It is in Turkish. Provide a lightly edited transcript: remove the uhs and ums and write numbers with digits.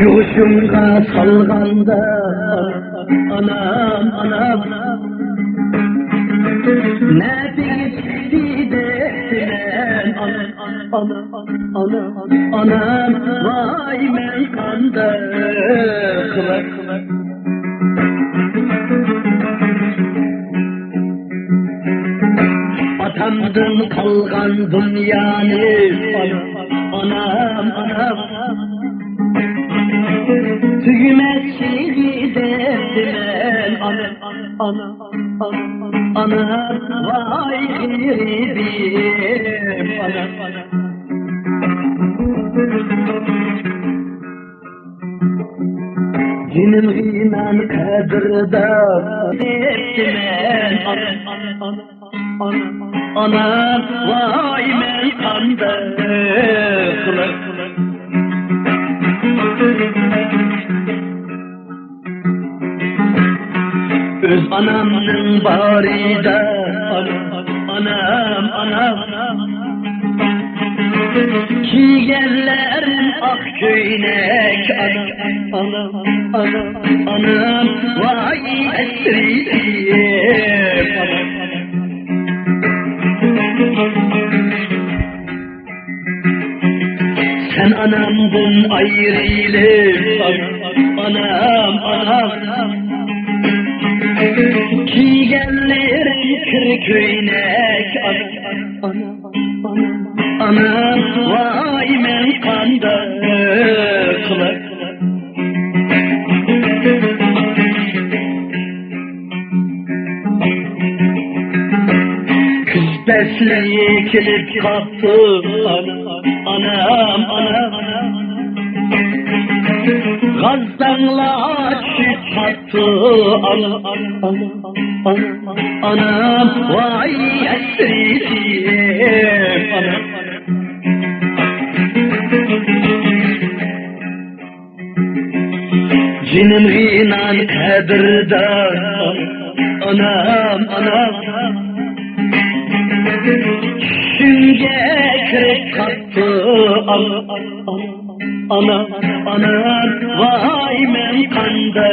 Yuşumga salganda anam anam ne bitti destilen anam vay men kanda kılak atamdın kalgan dünyanı anam tüymezsini derdimen anam vay garibim cinim iman kadirda derdimen anam vay men kanda kılak öz anamның barida anam kiygenlerim ak köynek anam vay esriyim sen anamdın ayrıyım anam Kiygenlerim kırköynek anam vay men kanda kılak kız besleyi kilip kaptı anam gazdanla açıp attı anam vay esriyim cinim inan kadirda anam şünge kirip kattı anam vay men kanda